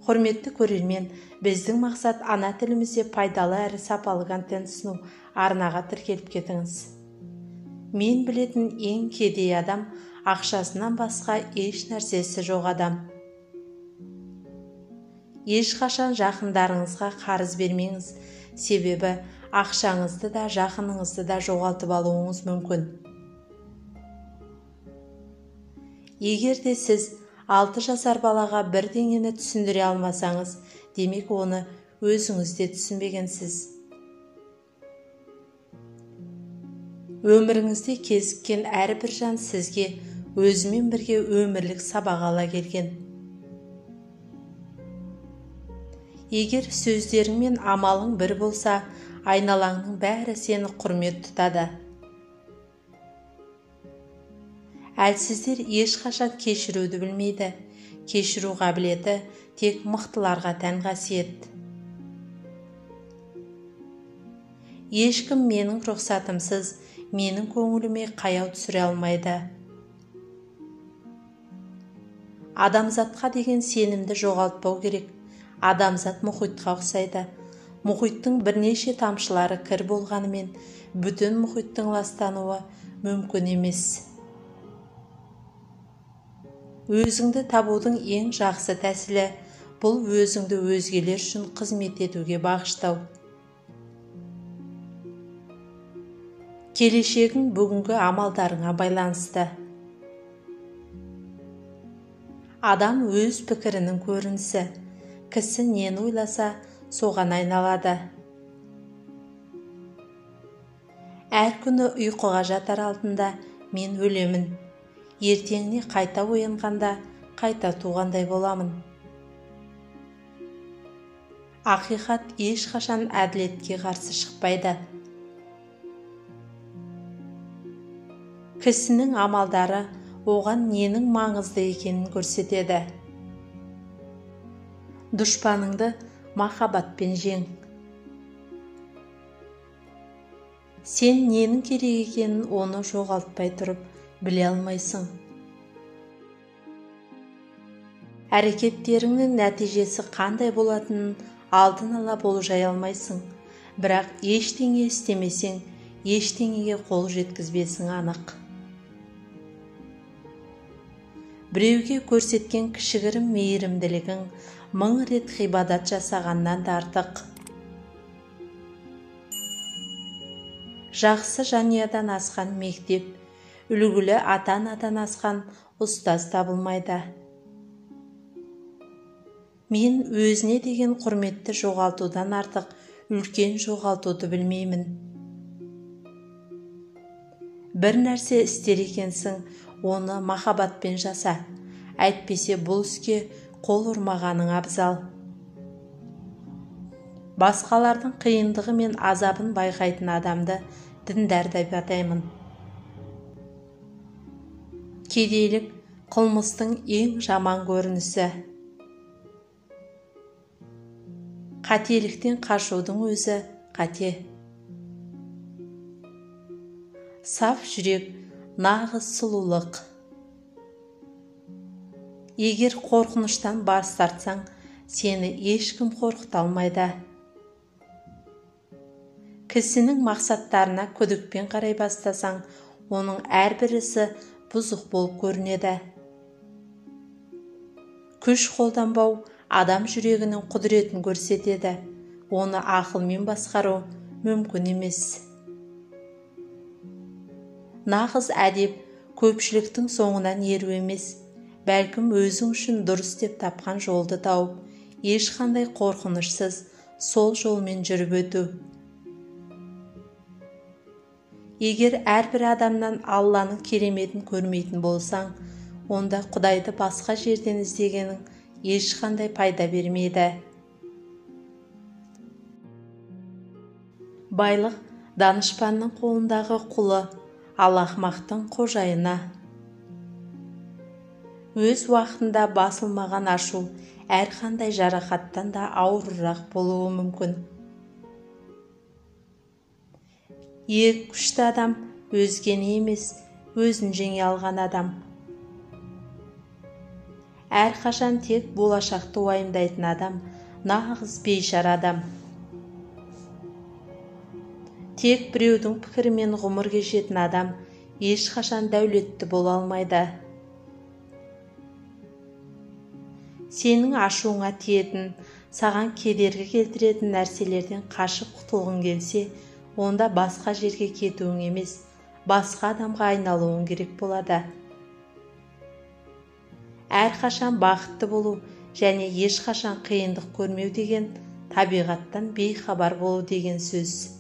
Құрметті көрермен, біздің мақсат ана тілімізде пайдалы әрі сапалы контент ұсыну. Арнаға тіркеліп кетіңіз. Мен білетін ең кедей адам ақшасынан басқа еш нәрсесі жоқ адам. Ешқашан жақындарыңызға қарыз бермеңіз, себебі ақшаңызды да жақыныңызды да жоғалтып алуыңыз мүмкін. Егер де сіз 6 жасар балаға бірдеңені түсіндіре алмасаңыз, демек оны өзіңіз де түсінбегенсіз. Өміріңізде кезіккен әрбір жан сізге өзімен бірге өмірлік сабақ ала келген. Егер сөздерің мен амалың бір болса, айналаңның бәрі сені құрмет тұтады. Әлсіздер ешқашан кешіруді білмейді. Кешіру қабілеті тек мықтыларға тән қасиет. Ешкім менің рұқсатымсыз менің көңіліме қаяу түсіре алмайды. Адамзатқа деген сенімді жоғалтпау керек. Адамзат мұхитқа ұқсайды. Мұхиттың бірнеше тамшылары кір болғанымен, бүтін мұхиттың ластануы мүмкін емес. Өзіңді табудың ең жақсы тәсілі бұл өзіңді өзгелер үшін қызмет етуге бағыштау. Келешегің бүгінгі амалдарыңа байланысты. Адам өз пікірінің көрінісі. Кісі нені ойласа, соған айналады. Әр күні ұйқыға жатар алдында мен өлемін. Ертеңіне қайта оянғанда қайта туғандай боламын. Ақиқат ешқашан әділетке қарсы шықпайды. Кісінің амалдары оған ненің маңызды екенін көрсетеді. Дұшпаныңды махаббатпен жең. Сен ненің керек екенін оны жоғалтпай тұрып біле алмайсың. Әрекеттеріңнің нәтижесі қандай болатынын алдын ала болжай алмайсың. Бірақ ештеңе істемесең, ештеңеге қол жеткізбесің анық. Біреуге көрсеткен кішігірім мейірімділігің 1000 рет ғибадат жасағаннан да артық. Жақсы жанұядан асқан мектеп, үлгілі ата-анадан асқан ұстаз табылмайды. Мен өзіне деген құрметті жоғалтудан артық үлкен жоғалтуды білмеймін. Бір нәрсе істер екенсің, оны махаббатпен жаса. Әйтпесе бұл іске қол ұрмағаның абзал. Басқалардың қиындығы мен азабын байқайтын адамды діндар деп атаймын. Кедейлік қылмыстың ең жаман көрінісі. Қателіктен қашудың өзі қате. Саф жүрек нағыз сұлулық. Егер қорқыныштан бас тартсаң, сені ешкім қорқыта алмайды. Кісінің мақсаттарына күдікпен қарай бастасаң, оның әрбір ісі бұзық болып көрінеді. Күш қолданбау адам жүрегінің құдіретін көрсетеді. Оны ақылмен басқару мүмкін емес. Нағыз әдеп көпшіліктің соңынан еру емес, бәлкім өзің үшін дұрыс деп тапқан жолды тауып, ешқандай қорқынышсыз сол жолмен жүріп өту. Егер әрбір адамнан Алланың кереметін көрмейтін болсаң, онда Құдайды басқа жерден іздегенің ешқандай пайда бермейді. Байлық данышпанның қолындағы құлы, ал ақымақтың қожайыны. Өз уақытында басылмаған ашу әрқандай жарақаттан да ауырырақ болуы мүмкін. Ең күшті адам өзгені емес, өзін жеңе алған адам. Әрқашан тек болашақты уайымдайтын адам нағыз бейшара адам. Тек біреудің пікірімен ғұмыр кешетін адам ешқашан дәулетті бола алмайды. Сенің ашуыңа тиетін, саған кедергі келтіретін нәрселерден қашып құтылғың келсе, онда басқа жерге кетуің емес, басқа адамға айналуың керек болады. Әрқашан бақытты болу және ешқашан қиындық көрмеу деген табиғаттан бейхабар болу деген сөз.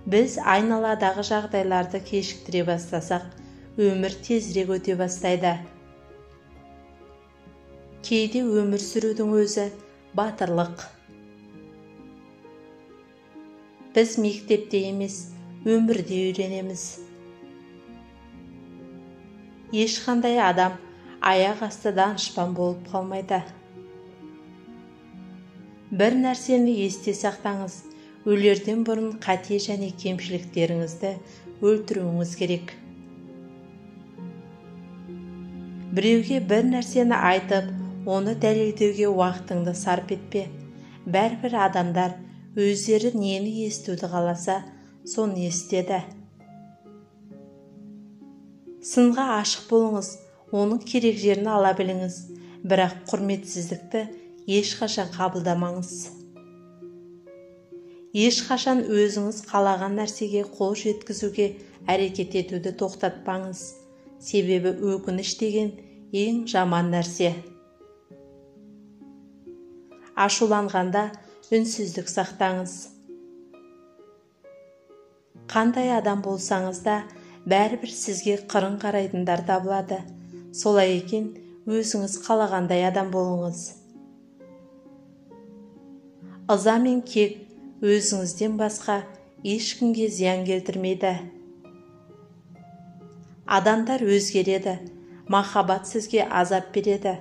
Біз айналадағы жағдайларды кешіктіре бастасақ, өмір тезірек өте бастайды. Кейде өмір сүрудің өзі батырлық. Біз мектепте емес, өмірде үйренеміз. Ешқандай адам аяқ асты данышпан болып қалмайды. Бір нәрсені есте сақтаңыз, өлерден бұрын қате және кемшіліктеріңізді өлтіруіңіз керек. Біреуге бір нәрсені айтып, оны дәлелдеуге уақытыңды сарп етпе. Бәрібір адамдар өздері нені естуді қаласа, соны естеді. Сынға ашық болыңыз, оның керек жерін ала біліңіз, бірақ құрметсіздікті ешқашан қабылдамаңыз. Ешқашан өзіңіз қалаған нәрсеге қол жеткізуге әрекет етуді тоқтатпаңыз. Себебі өкініш деген ең жаман нәрсе. Ашуланғанда үнсіздік сақтаңыз. Қандай адам болсаңыз да, бәрібір сізге қырын қарайтындар табылады. Солай екен, өзіңіз қалағандай адам болыңыз. Ыза мен кек өзіңізден басқа ешкімге зиян келтірмейді. Адамдар өзгереді, махаббат сізге азап береді,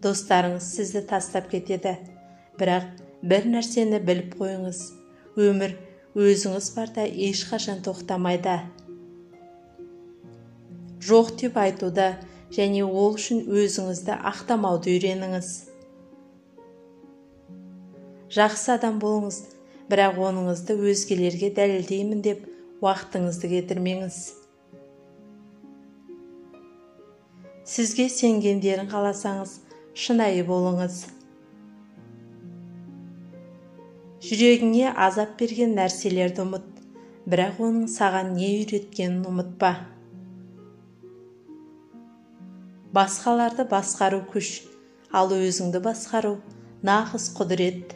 достарыңыз сізді тастап кетеді. Бірақ бір нәрсені біліп қойыңыз, өмір өзіңіз барда ешқашан тоқтамайды. Жоқ деп айтуды және ол үшін өзіңізді ақтамауды үйреніңіз. Жақсы адам болыңыз, бірақ оныңызды өзгелерге дәлелдеймін деп уақытыңызды кетірмеңіз. Сізге сенгендерін қаласаңыз, шынайы болыңыз. Жүрегіңе азап берген нәрселерді ұмыт, бірақ оның саған не үйреткенін ұмытпа. Басқаларды басқару күш, ал өзіңді басқару нағыз құдірет.